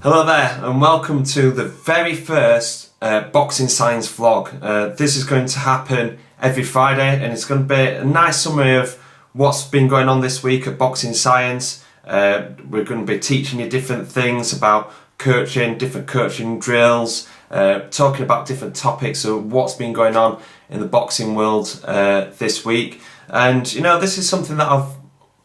Hello there and welcome to the very first Boxing Science vlog. This is going to happen every Friday and it's going to be a nice summary of what's been going on this week at Boxing Science. We're going to be teaching you different things about coaching, different coaching drills, talking about different topics of what's been going on in the boxing world this week. And you know, this is something that I've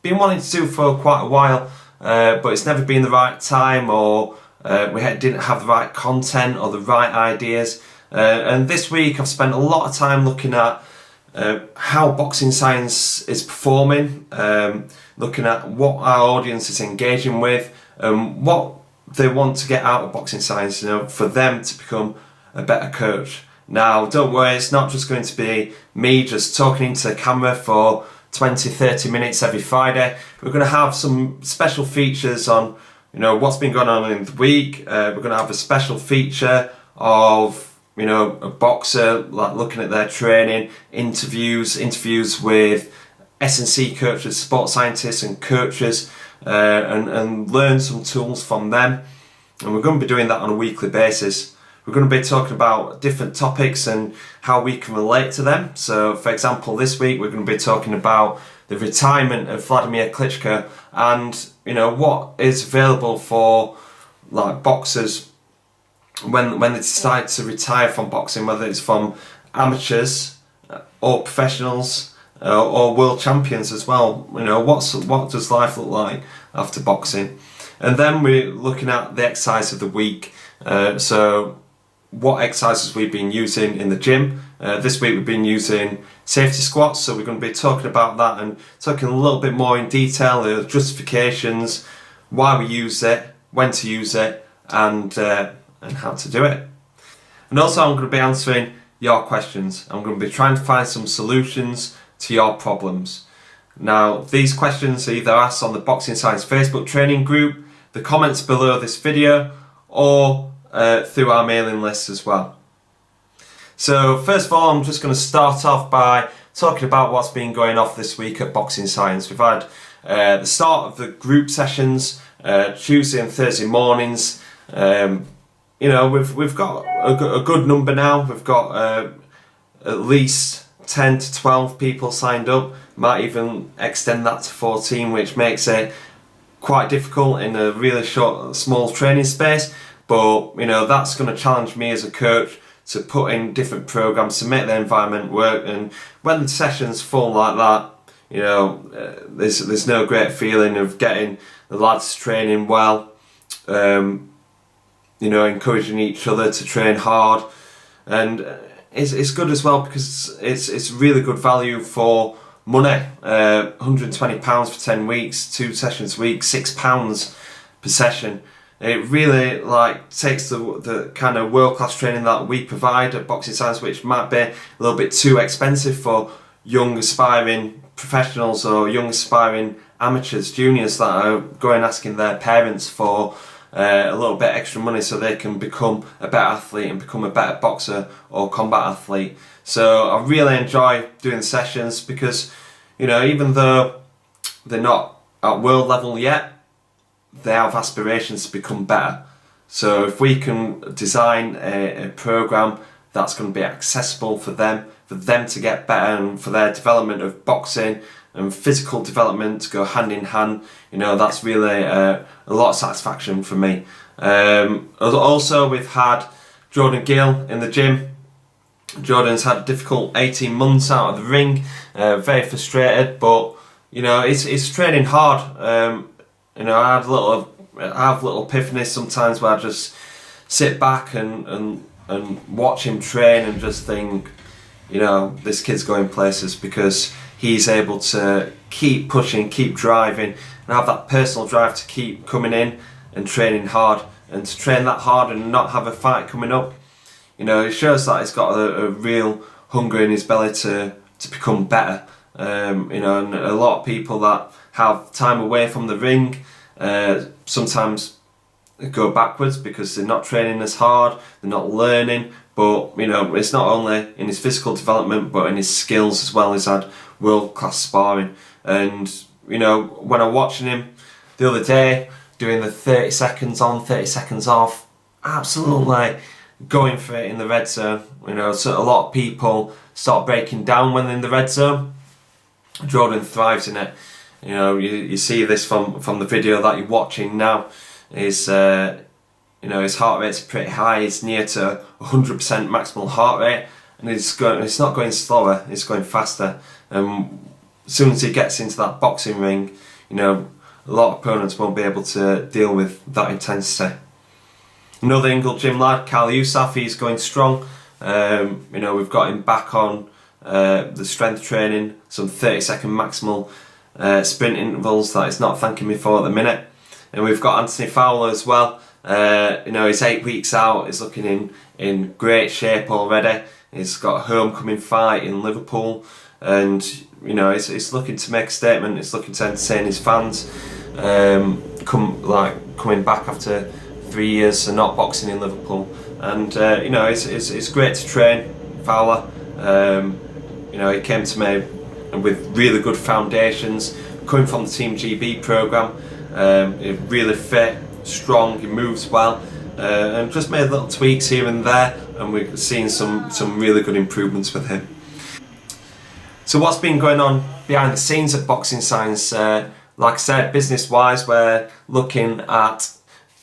been wanting to do for quite a while, but it's never been the right time, or we didn't have the right content or the right ideas. And this week I've spent a lot of time looking at how Boxing Science is performing, looking at what our audience is engaging with, what they want to get out of Boxing Science, you know, for them to become a better coach. Now, don't worry, it's not just going to be me just talking into the camera for 20-30 minutes every Friday. We're going to have some special features on, you know, what's been going on in the week. We're going to have a special feature of, you know, a boxer, like looking at their training, interviews with S&C coaches, sports scientists and coaches, and learn some tools from them. And we're going to be doing that on a weekly basis. We're going to be talking about different topics and how we can relate to them. So, for example, this week we're going to be talking about the retirement of Vladimir Klitschko and, you know, what is available for like boxers when they decide to retire from boxing, whether it's from amateurs or professionals or world champions as well. You know, what does life look like after boxing? And then we're looking at the exercise of the week. So what exercises we've been using in the gym. This week we've been using safety squats, so we're going to be talking about that and talking a little bit more in detail, the justifications, why we use it, when to use it, and how to do it. And also I'm going to be answering your questions. I'm going to be trying to find some solutions to your problems. Now, these questions are either asked on the Boxing Science Facebook training group, the comments below this video, or through our mailing list as well. So first of all, I'm just going to start off by talking about what's been going off this week at Boxing Science. We've had the start of the group sessions Tuesday and Thursday mornings. You know, we've got a good number now. We've got at least 10 to 12 people signed up. Might even extend that to 14, which makes it quite difficult in a really small training space. But, you know, that's going to challenge me as a coach to put in different programs to make the environment work. And when the session's full like that, you know, there's no great feeling of getting the lads training well, you know, encouraging each other to train hard. And it's good as well because it's really good value for money. £120 for 10 weeks, 2 sessions a week, £6 per session. It really like takes the kind of world-class training that we provide at Boxing Science, which might be a little bit too expensive for young aspiring professionals or young aspiring amateurs, juniors that are going asking their parents for a little bit extra money so they can become a better athlete and become a better boxer or combat athlete. So I really enjoy doing sessions because, you know, even though they're not at world level yet, they have aspirations to become better. So if we can design a program that's going to be accessible for them to get better and for their development of boxing and physical development to go hand in hand, you know, that's really a lot of satisfaction for me. Also, we've had Jordan Gill in the gym. Jordan's had a difficult 18 months out of the ring, very frustrated, but you know, it's training hard. You know, I have little epiphanies sometimes where I just sit back and watch him train and just think, you know, this kid's going places because he's able to keep pushing, keep driving, and have that personal drive to keep coming in and training hard, and to train that hard and not have a fight coming up. You know, it shows that he's got a real hunger in his belly to become better. You know, and a lot of people that have time away from the ring sometimes go backwards because they're not training as hard, they're not learning. But you know, it's not only in his physical development but in his skills as well. He's had world-class sparring, and you know, when I'm watching him the other day doing the 30 seconds on, 30 seconds off, absolutely going for it in the red zone. You know, so a lot of people start breaking down when they're in the red zone. Jordan thrives in it. You know, you see this from the video that you're watching now. His his heart rate's pretty high. It's near to 100% maximal heart rate, and it's not going slower. It's going faster. As soon as he gets into that boxing ring, you know, a lot of opponents won't be able to deal with that intensity. Another Ingle gym lad, Cal Yousaf, he's going strong. You know, we've got him back on the strength training, some 30-second maximal sprint intervals that he's not thanking me for at the minute. And we've got Anthony Fowler as well. You know, he's 8 weeks out. He's looking in great shape already. He's got a homecoming fight in Liverpool, and you know, he's looking to make a statement. He's looking to entertain his fans. Coming back after 3 years of not boxing in Liverpool, and you know, it's great to train Fowler. You know, he came to me with really good foundations, coming from the Team GB program. He's really fit, strong, he moves well, and just made little tweaks here and there, and we've seen some really good improvements with him. So what's been going on behind the scenes at Boxing Science? Like I said, business-wise, we're looking at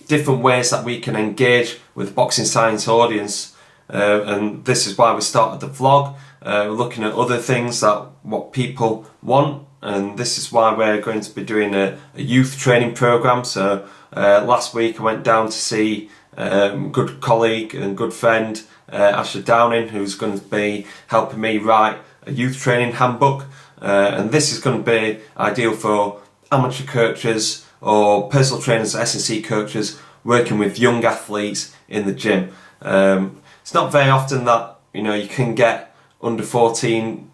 different ways that we can engage with the Boxing Science audience, and this is why we started the vlog. We're looking at other things that what people want, and this is why we're going to be doing a youth training program. So last week I went down to see good colleague and good friend Asher Downing, who's going to be helping me write a youth training handbook, and this is going to be ideal for amateur coaches or personal trainers, S&C coaches working with young athletes in the gym. It's not very often that, you know, you can get under 14,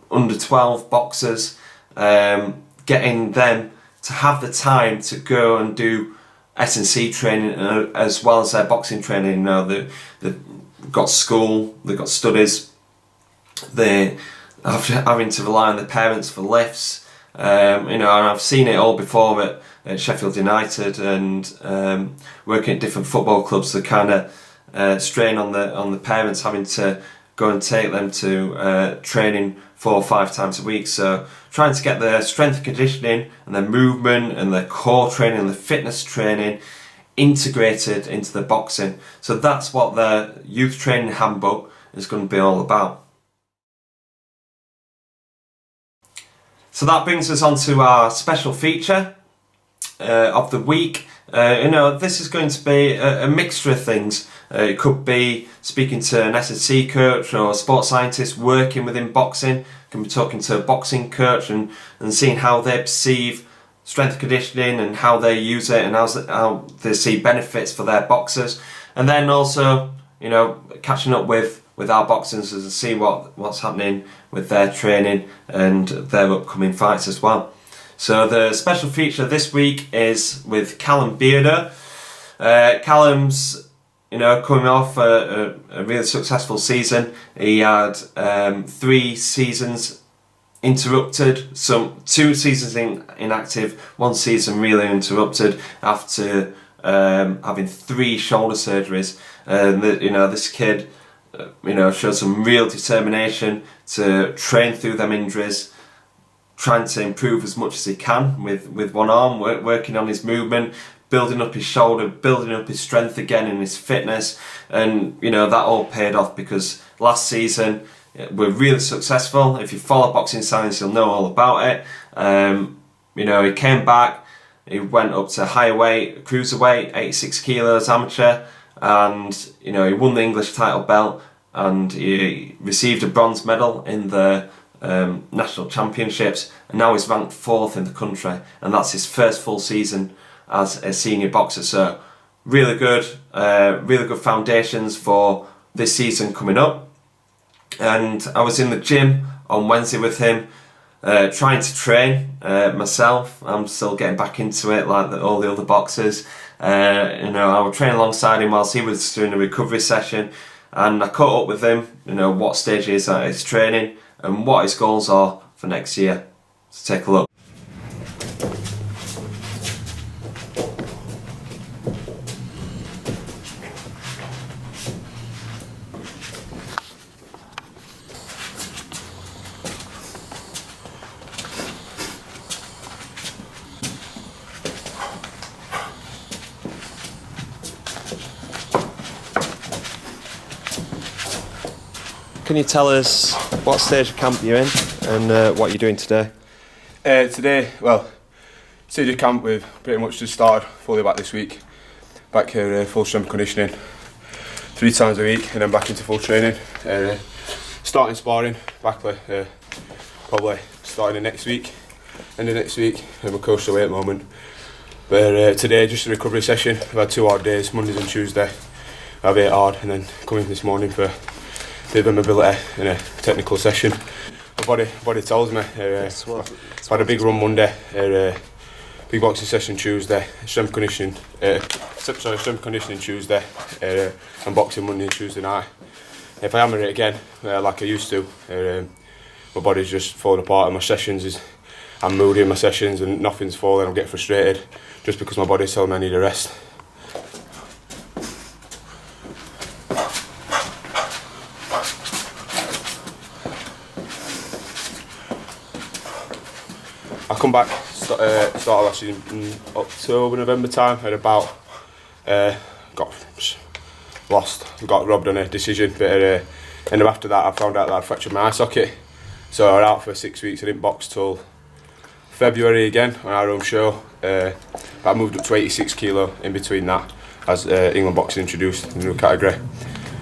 under 12 boxers, getting them to have the time to go and do S&C training as well as their boxing training. You know, they've got school, they've got studies, they having to rely on their parents for lifts. You know, and I've seen it all before at Sheffield United and working at different football clubs. The kind of strain on the parents having to go and take them to training 4 or 5 times a week. So trying to get their strength and conditioning and their movement and their core training and the fitness training integrated into the boxing. So that's what the youth training handbook is going to be all about. So that brings us on to our special feature of the week. You know, this is going to be a mixture of things. It could be speaking to an S&C coach or a sports scientist working within boxing. You can be talking to a boxing coach and seeing how they perceive strength and conditioning and how they use it and how they see benefits for their boxers. And then also, you know, catching up with our boxers and see what's happening with their training and their upcoming fights as well. So the special feature this week is with Callum Beardow. Callum's, you know, coming off a really successful season. He had 3 seasons interrupted, 2 seasons inactive, 1 season really interrupted after having 3 shoulder surgeries. You know, this kid, you know, showed some real determination to train through them injuries, trying to improve as much as he can with one arm, working on his movement, building up his shoulder, building up his strength again and his fitness. And you know, that all paid off because last season we're really successful. If you follow Boxing Science, you'll know all about it. You know, he came back, he went up to higher weight, cruiserweight, 86 kilos amateur, and you know, he won the English title belt and he received a bronze medal in the national championships, and now he's ranked 4th in the country, and that's his first full season as a senior boxer. So really good foundations for this season coming up. And I was in the gym on Wednesday with him, trying to train myself. I'm still getting back into it like all the other boxers. You know, I would train alongside him whilst he was doing a recovery session, and I caught up with him, you know, what stage he is at his training and what his goals are for next year. So take a look. can you tell us what stage of camp you're in and what you're doing today? Today, stage of camp, we've pretty much just started fully back this week. Back here, full strength conditioning, 3 times a week, and then back into full training. Starting sparring, probably starting the next week, end of next week. We're coached away at the moment. But today, just a recovery session. We've had 2 hard days, Mondays and Tuesday. I've ate hard, and then come in this morning for a bit of mobility and a technical session. My body tells me. I've had a big run Monday, big boxing session Tuesday, strength conditioning Tuesday, and boxing Monday and Tuesday night. If I hammer it again, like I used to, my body's just falling apart. And my sessions I'm moody in my sessions and nothing's falling. I'm getting frustrated just because my body's telling me I need a rest. I come back, started last season in October, November time, had about, got robbed on a decision, but and after that I found out that I'd fractured my eye socket, so I was out for 6 weeks. I didn't box till February again on our own show, but I moved up to 86 kilo in between that, as England Boxing introduced the new category.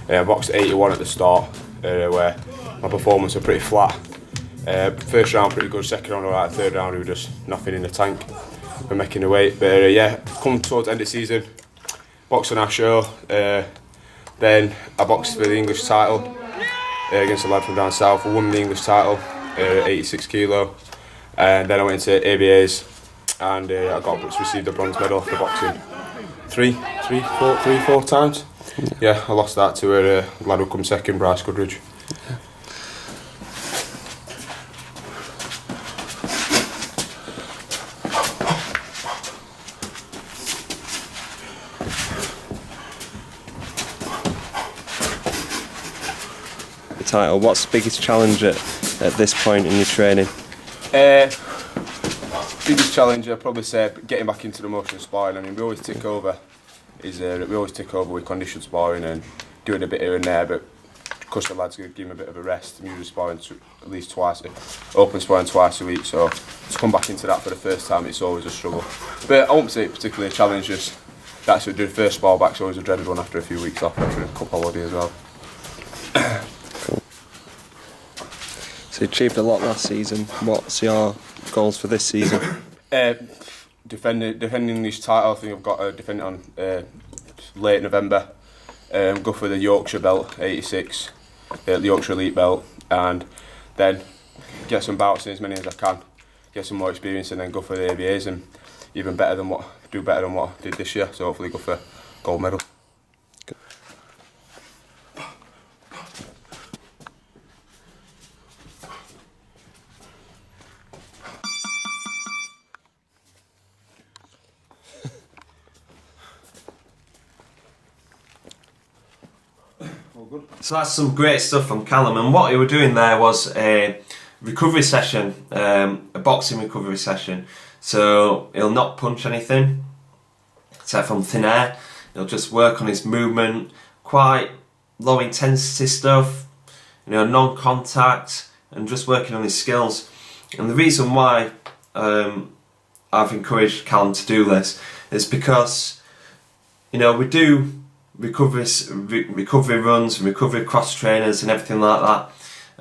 I boxed 81 at the start, where my performance was pretty flat. First round pretty good, second round alright, third round we were just nothing in the tank. We're making the weight, but come towards the end of the season, boxed on our show, then I boxed for the English title against a lad from down south. I won the English title, 86 kilo, and then I went into ABAs and I received a bronze medal for boxing three, four times. Yeah, I lost that to a lad who come second, Bryce Goodridge. Title. What's the biggest challenge at this point in your training? Biggest challenge, I'd probably say, getting back into the motion of sparring. I mean, we always tick over with conditioned sparring and doing a bit here and there, but because the lads give me a bit of a rest, I'm usually sparring at least open sparring twice a week, so to come back into that for the first time, it's always a struggle. But I won't say it particularly a challenge, just that's what I do. The first spar back's always a dreaded one after a few weeks off, after a cup holiday as well. So you achieved a lot last season. What's your goals for this season? Defending this title. I think I've got to defend it on late November. Go for the Yorkshire belt, 86, the Yorkshire Elite belt, and then get some bouts in, as many as I can, get some more experience, and then go for the ABAs and do better than what I did this year. So hopefully go for gold medal. So that's some great stuff from Callum, and what he were doing there was a recovery session, a boxing recovery session. So he'll not punch anything except from thin air. He'll just work on his movement, quite low intensity stuff, non-contact, and just working on his skills. And the reason why I've encouraged Callum to do this is because we do recovery runs and recovery cross trainers and everything like that,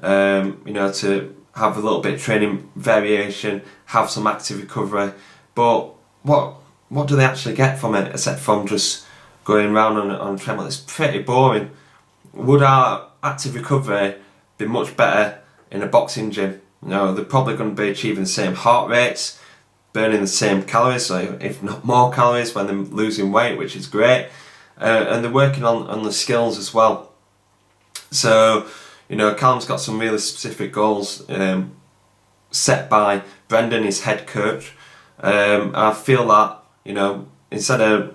to have a little bit of training variation, have some active recovery, but what do they actually get from it except from just going around on a treadmill? It's pretty boring. Would our active recovery be much better in a boxing gym? They're probably going to be achieving the same heart rates, burning the same calories, if not more calories when they're losing weight, which is great. And they're working on the skills as well. So, Callum's got some really specific goals set by Brendan, his head coach. I feel that, instead of,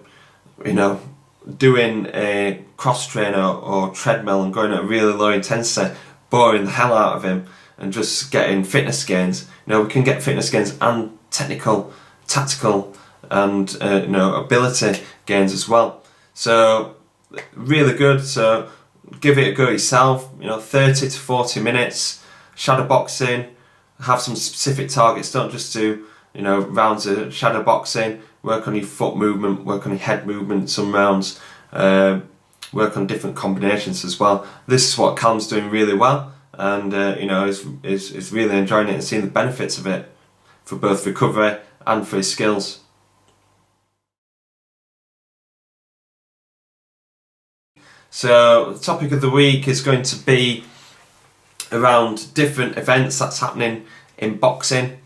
doing a cross trainer or treadmill and going at a really low intensity, boring the hell out of him and just getting fitness gains, we can get fitness gains and tactical and, ability gains as well. So really good. So give it a go yourself. 30 to 40 minutes, shadow boxing, have some specific targets. Don't just do rounds of shadow boxing. Work on your foot movement, work on your head movement some rounds, work on different combinations as well. This is what Callum's doing really well, and is really enjoying it and seeing the benefits of it for both recovery and for his skills. So the topic of the week is going to be around different events that's happening in boxing,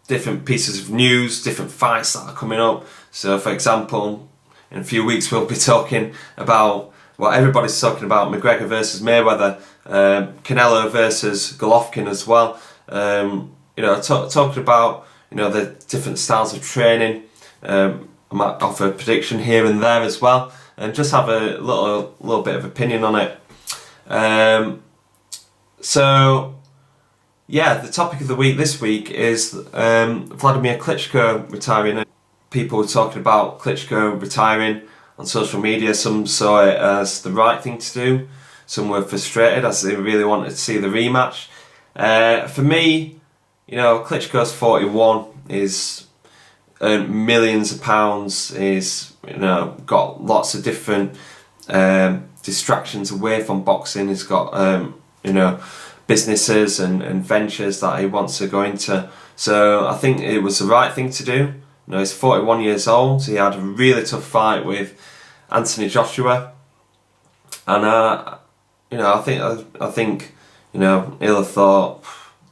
different pieces of news, different fights that are coming up. So for example, in a few weeks we'll be talking about what everybody's talking about, McGregor versus Mayweather, Canelo versus Golovkin as well. Talking about the different styles of training. I might offer a prediction here and there as well, and just have a little bit of opinion on it. So yeah, the topic of the week this week is Vladimir Klitschko retiring. People were talking about Klitschko retiring on social media. Some saw it as the right thing to do. Some were frustrated as they really wanted to see the rematch. For me, Klitschko's 41, he's earned millions of pounds, he's got lots of different distractions away from boxing. He's got businesses and ventures that he wants to go into. So I think it was the right thing to do. He's 41 years old. He had a really tough fight with Anthony Joshua, and I think he'll have thought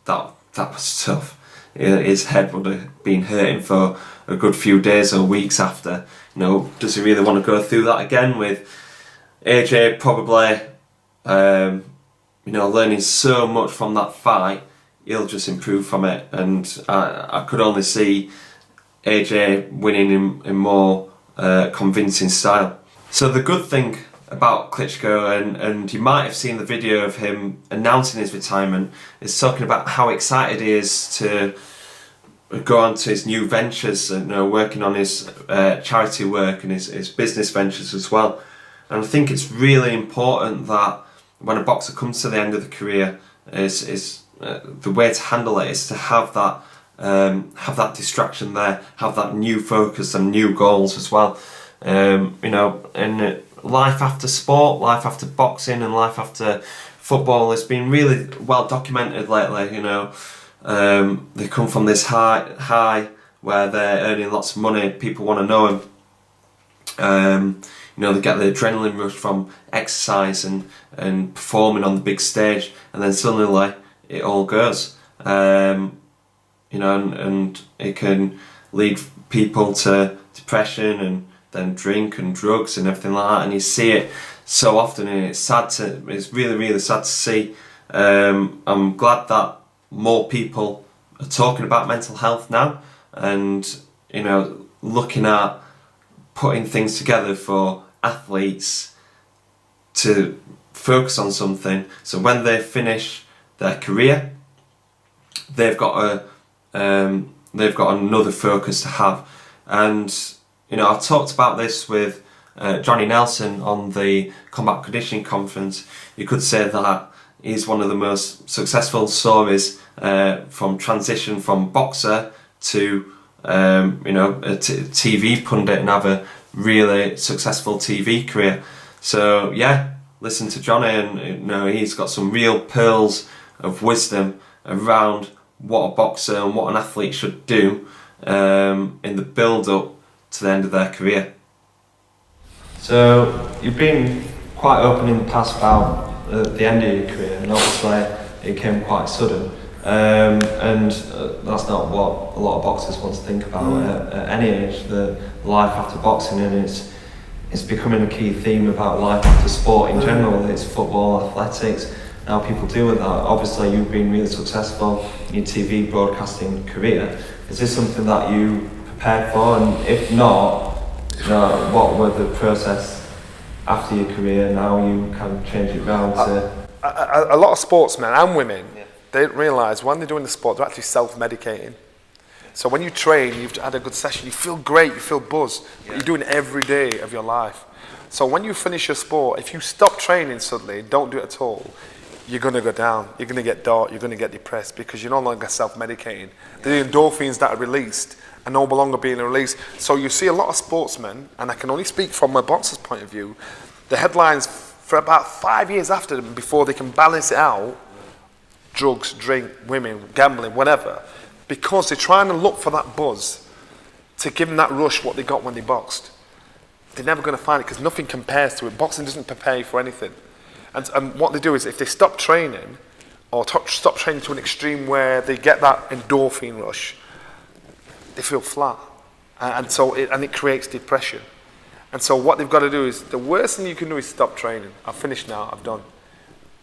that was tough. His head would have been hurting for a good few days or weeks after. Does he really want to go through that again with AJ? Probably. Learning so much from that fight, he'll just improve from it, and I could only see AJ winning in more convincing style. So the good thing about Klitschko, and you might have seen the video of him announcing his retirement, is talking about how excited he is to go on to his new ventures and working on his charity work and his business ventures as well. And I think it's really important that when a boxer comes to the end of the career, is the way to handle it is to have that distraction there, have that new focus and new goals as well. In life after sport, life after boxing, and life after football has been really well documented lately. They come from this high where they're earning lots of money. People want to know them. They get the adrenaline rush from exercise and performing on the big stage, and then suddenly it all goes. And it can lead people to depression and then drink and drugs and everything like that. And you see it so often, and it's really, really sad to see. I'm glad that more people are talking about mental health now, and looking at putting things together for athletes to focus on something, so when they finish their career, they've got another focus to have. And I talked about this with Johnny Nelson on the Combat Conditioning Conference. You could say that he's one of the most successful stories from transition from boxer to a TV pundit and have a really successful TV career. So yeah, listen to Johnny, and he's got some real pearls of wisdom around what a boxer and what an athlete should do in the build up to the end of their career. So you've been quite open in the past about the end of your career, and obviously it came quite sudden. And that's not what a lot of boxers want to think about at any age, the life after boxing, and it's becoming a key theme about life after sport in general. It's football, athletics, how people deal with that. Obviously you've been really successful in your TV broadcasting career. Is this something that you prepared for, and if not, what were the process after your career? Now you can change it round to... A lot of sportsmen and women, they don't realise when they're doing the sport, they're actually self-medicating. So when you train, you've had a good session, you feel great, you feel buzzed. But you're doing it every day of your life. So when you finish your sport, if you stop training suddenly, don't do it at all, you're going to go down. You're going to get dark. You're going to get depressed because you're no longer self-medicating. The endorphins that are released are no longer being released. So you see a lot of sportsmen, and I can only speak from a boxer's point of view, the headlines for about 5 years after them before they can balance it out, drugs, drink, women, gambling, whatever, because they're trying to look for that buzz to give them that rush what they got when they boxed. They're never going to find it because nothing compares to it. Boxing doesn't prepare you for anything. And what they do is if they stop training or stop training to an extreme where they get that endorphin rush, they feel flat. And it creates depression. And so what they've got to do is, the worst thing you can do is stop training. I've finished now, I've done.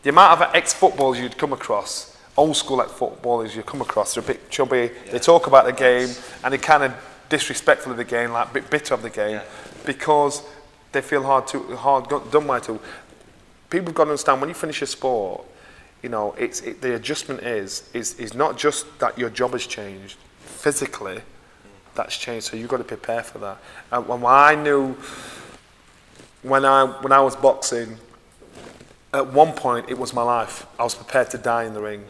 The amount of ex-footballers you'd come across, old school ex-footballers you come across, they're a bit chubby, they talk about the game, and they're kind of disrespectful of the game, like a bit bitter of the game, because they feel hard done by to. People have got to understand, when you finish a sport, you know, the adjustment is not just that your job has changed. Physically, that's changed, so you've got to prepare for that. And when I knew, when I was boxing, at one point it was my life. I was prepared to die in the ring.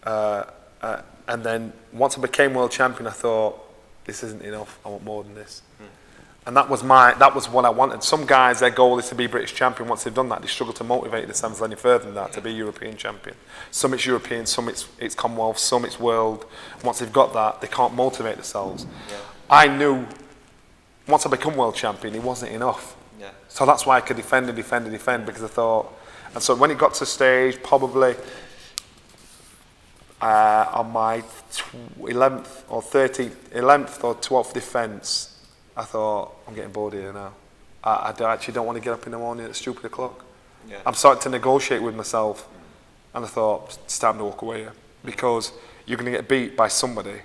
And then once I became world champion, I thought, this isn't enough, I want more than this. And that was what I wanted. Some guys, their goal is to be British champion. Once they've done that, they struggle to motivate themselves any further than that, to be European champion. Some it's European, some it's Commonwealth, some it's world. Once they've got that, they can't motivate themselves. Yeah. I knew once I become world champion, it wasn't enough. Yeah. So that's why I could defend, because I thought, and so when it got to stage, probably on my 11th or 12th defence, I thought, I'm getting bored here now. I actually don't want to get up in the morning at stupid o'clock. Yeah. I'm starting to negotiate with myself. And I thought, it's time to walk away here. Because you're going to get beat by somebody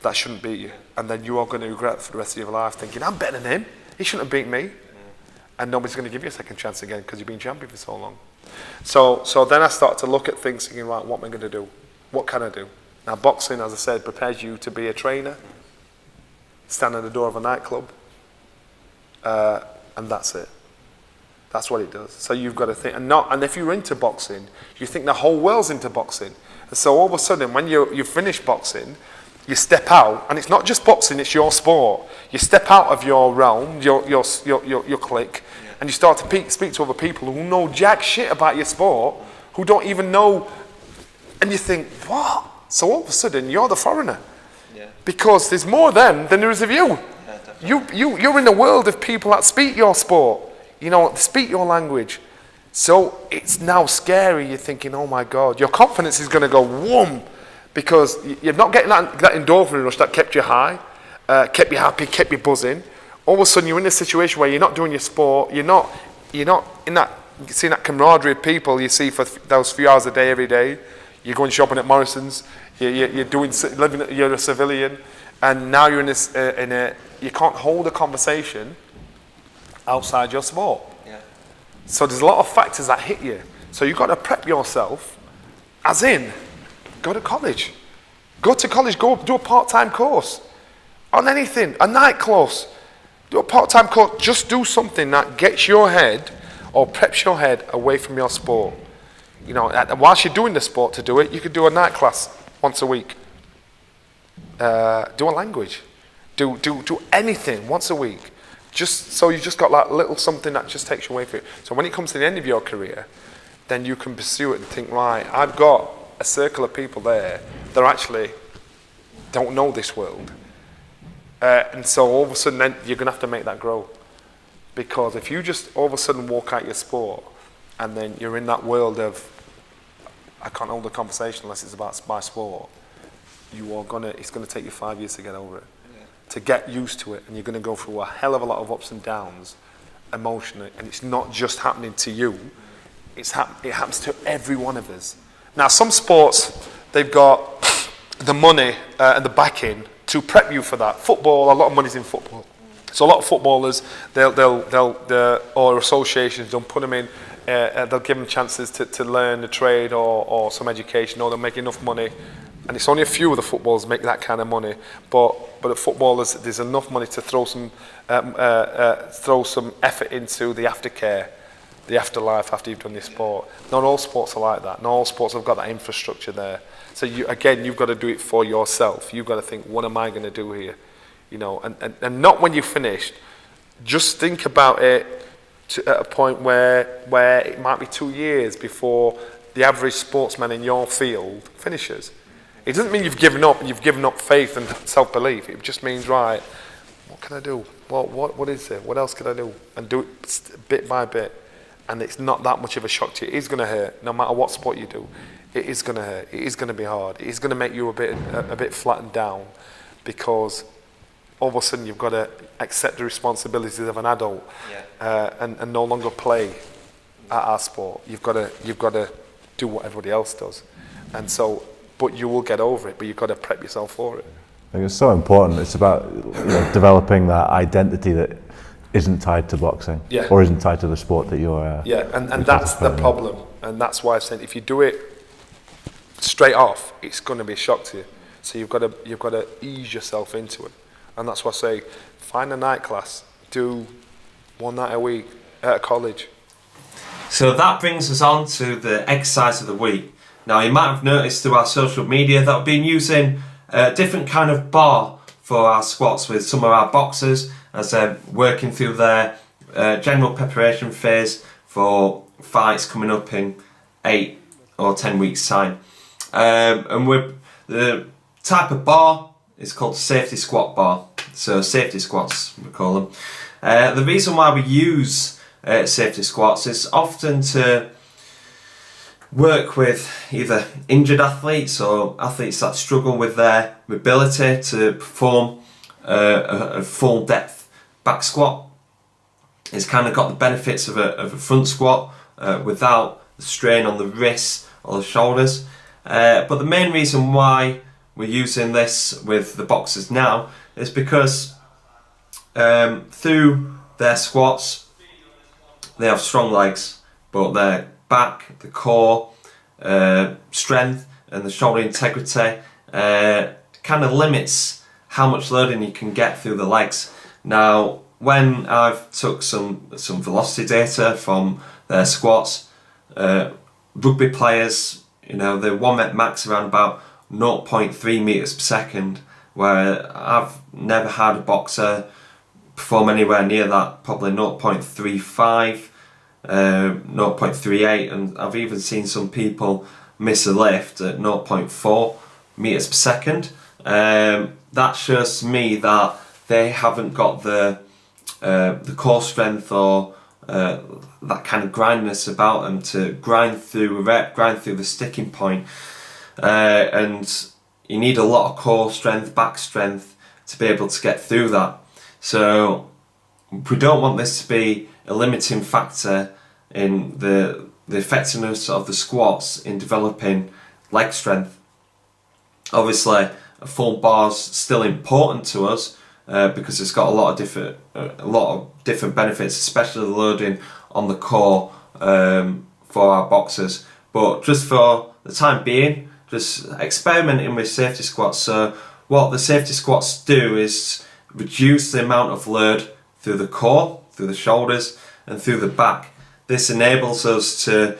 that shouldn't beat you. And then you are going to regret for the rest of your life thinking, I'm better than him. He shouldn't have beat me. And nobody's going to give you a second chance again because you've been champion for so long. So then I started to look at things thinking, right, what am I going to do? What can I do? Now boxing, as I said, prepares you to be a trainer, stand at the door of a nightclub, and that's it. That's what it does. So you've got to think, and if you're into boxing, you think the whole world's into boxing. And so all of a sudden, when you finish boxing, you step out, and it's not just boxing; it's your sport. You step out of your realm, your clique, and you start to speak to other people who know jack shit about your sport, who don't even know, and you think, what? So all of a sudden, you're the foreigner. Because there's more of them than there is of you. You're in a world of people that speak your sport, you know, speak your language. So it's now scary. You're thinking, oh my God, your confidence is going to go whoom, because you're not getting that endorphin rush that kept you high, kept you happy, kept you buzzing. All of a sudden, you're in a situation where you're not doing your sport. You're not in that, seeing that camaraderie of people you see for those few hours a day, every day. You're going shopping at Morrison's. You're a civilian, and now you're you can't hold a conversation outside your sport. Yeah. So there's a lot of factors that hit you. So you've got to prep yourself, as in, go to college. Go do a part-time course on anything, a night course. Do a part-time course, just do something that gets your head or preps your head away from your sport. You know, whilst you're doing the sport to do it, you could do a night class once a week. Do a language. Do anything once a week. Just so you just got that little something that just takes you away from it. So when it comes to the end of your career, then you can pursue it and think, right, I've got a circle of people there that actually don't know this world. And so all of a sudden then you're going to have to make that grow. Because if you just all of a sudden walk out your sport and then you're in that world of, I can't hold a conversation unless it's about my sport, it's going to take you 5 years to get over it. To get used to it, and you're going to go through a hell of a lot of ups and downs emotionally, and it's not just happening to you, it happens to every one of us. Now some sports, they've got the money and the backing to prep you for that. Football, a lot of money's in football. So a lot of footballers, or associations, don't put them in, they'll give them chances to learn a trade or some education, or they'll make enough money and it's only a few of the footballers make that kind of money, but at footballers there's enough money to throw some effort into the aftercare, the afterlife after you've done your sport. Not all sports are like that. Not all sports have got that infrastructure there. So you've got to do it for yourself. You've got to think, what am I going to do here? You know, and not when you're finished. Just think about it at a point where it might be 2 years before the average sportsman in your field finishes. It doesn't mean you've given up and you've given up faith and self-belief. It just means, right, what can I do? What is it? What else can I do? And do it bit by bit. And it's not that much of a shock to you. It is going to hurt, no matter what sport you do. It is going to hurt. It is going to be hard. It is going to make you a bit flattened down, because all of a sudden you've got to accept the responsibilities of an adult, and no longer play at our sport. You've got to do what everybody else does, and so. But you will get over it. But you've got to prep yourself for it. I think it's so important. It's about developing that identity that isn't tied to boxing, or isn't tied to the sport that you're. And that's the problem, and that's why I said if you do it straight off, it's going to be a shock to you. So you've got to ease yourself into it, and that's why I say find a night class, do 1 night a week at a college. So that brings us on to the exercise of the week. Now you might have noticed through our social media that we've been using a different kind of bar for our squats with some of our boxers as they're working through their general preparation phase for fights coming up in 8 or 10 weeks time. And the type of bar is called safety squat bar. So safety squats we call them. The reason why we use safety squats is often to work with either injured athletes or athletes that struggle with their mobility to perform a full depth back squat. It's kind of got the benefits of a front squat without the strain on the wrists or the shoulders. But the main reason why we're using this with the boxers now is because through their squats they have strong legs, but their back, the core, strength and the shoulder integrity kind of limits how much loading you can get through the legs. Now when I've took some velocity data from their squats, rugby players, the 1 rep max around about 0.3 meters per second, where I've never had a boxer perform anywhere near that, probably 0.35, 0.38, and I've even seen some people miss a lift at 0.4 meters per second. That shows to me that they haven't got the core strength or that kind of grindness about them to grind through a rep, grind through the sticking point, and you need a lot of core strength, back strength to be able to get through that. So we don't want this to be a limiting factor in the effectiveness of the squats in developing leg strength. Obviously a full bar's still important to us because it's got a lot of different benefits, especially the loading on the core for our boxers. But just for the time being, just experimenting with safety squats. So what the safety squats do is reduce the amount of load through the core, through the shoulders and through the back. This enables us to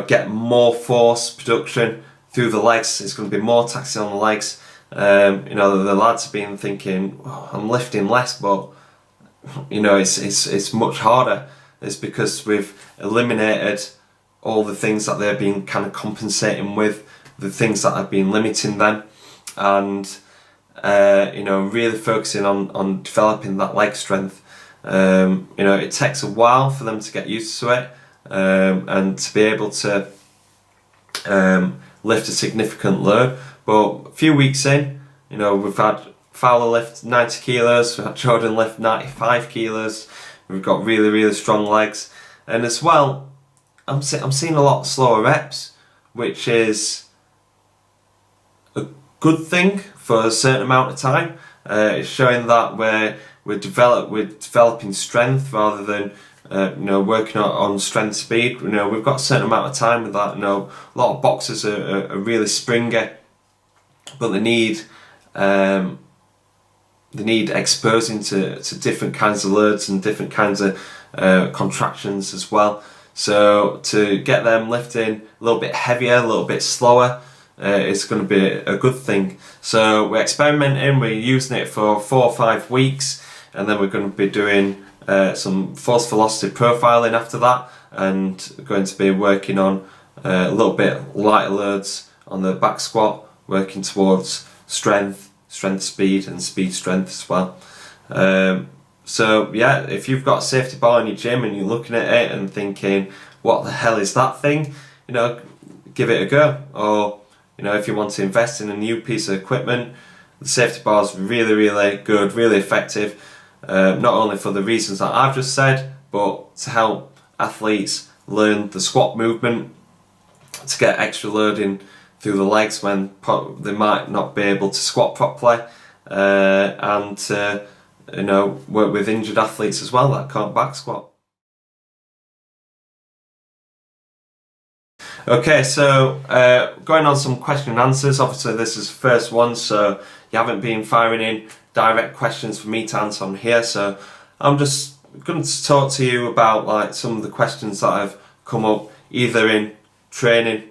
get more force production through the legs. It's going to be more taxing on the legs. The lads have been thinking, I'm lifting less, but it's much harder. It's because we've eliminated all the things that they've been kind of compensating with, the things that have been limiting them, and really focusing on developing that leg strength. It takes a while for them to get used to it, and to be able to lift a significant load. But a few weeks in, we've had Fowler lift 90 kilos, we've had Jordan lift 95 kilos, we've got really, really strong legs. And as well, I'm seeing a lot slower reps, which is a good thing for a certain amount of time. It's showing that we're developing strength rather than working on strength speed. We've got a certain amount of time with that. A lot of boxers are really springy, but they need exposing to different kinds of loads and different kinds of contractions as well. So to get them lifting a little bit heavier, a little bit slower, is going to be a good thing. So we're experimenting, we're using it for 4 or 5 weeks, and then we're going to be doing some force velocity profiling after that, and going to be working on a little bit lighter loads on the back squat, working towards strength speed, and speed strength as well. So yeah, if you've got a safety bar in your gym and you're looking at it and thinking, what the hell is that thing? You know, give it a go. Or, you know, if you want to invest in a new piece of equipment, the safety bar is really, really good, really effective. Not only for the reasons that I've just said, but to help athletes learn the squat movement, to get extra loading through the legs when they might not be able to squat properly, and to, you know, work with injured athletes as well that can't back squat. Okay, so going on some question and answers. Obviously this is the first one, so you haven't been firing in direct questions for me to answer on here, so I'm just going to talk to you about like some of the questions that have come up either in training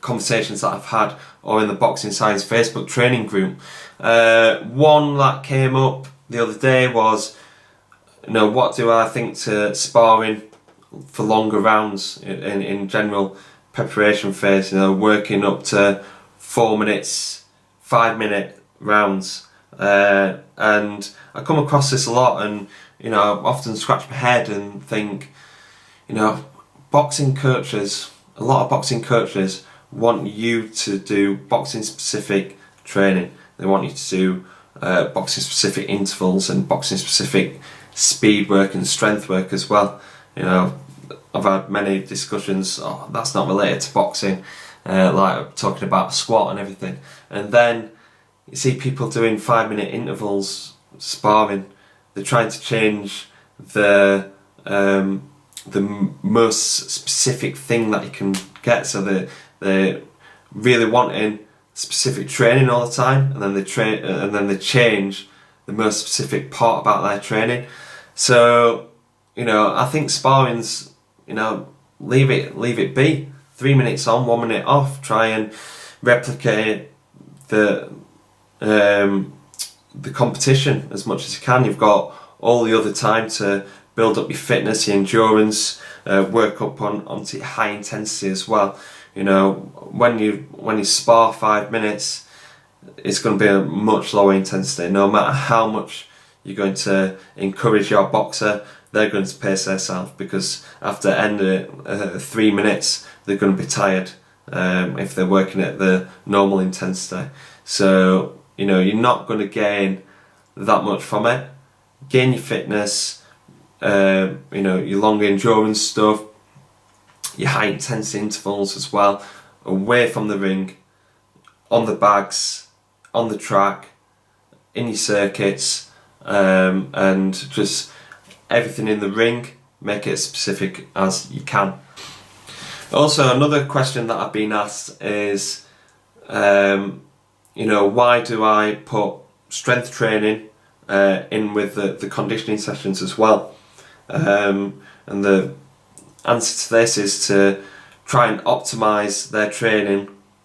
conversations that I've had or in the Boxing Science Facebook training group. One that came up the other day was, you know, what do I think to sparring for longer rounds in general preparation phase, you know, working up to 4 minutes, 5 minute rounds, and I come across this a lot, and you know, I often scratch my head and think, you know, a lot of boxing coaches want you to do boxing specific training. They want you to do boxing specific intervals and boxing specific speed work and strength work as well. You know, I've had many discussions, oh, that's not related to boxing, like talking about squat and everything. And then you see people doing 5 minute intervals sparring. They're trying to change the most specific thing that you can get, so they're really wanting specific training all the time, and then they change the most specific part about their training. So, you know, I think sparring's, you know, leave it be. 3 minutes on, 1 minute off. Try and replicate the competition as much as you can. You've got all the other time to build up your fitness, your endurance, work up onto your high intensity as well. You know, when you spar 5 minutes, it's going to be a much lower intensity. No matter how much you're going to encourage your boxer, they're going to pace themselves, because after end of 3 minutes, they're going to be tired if they're working at the normal intensity. So, you know, you're not going to gain that much from it. Gain your fitness, you know, your longer endurance stuff, your high intensity intervals as well, away from the ring, on the bags, on the track, in your circuits, and just everything in the ring, make it as specific as you can. Also, another question that I've been asked is, you know, why do I put strength training in with the conditioning sessions as well? And the answer to this is to try and optimize their training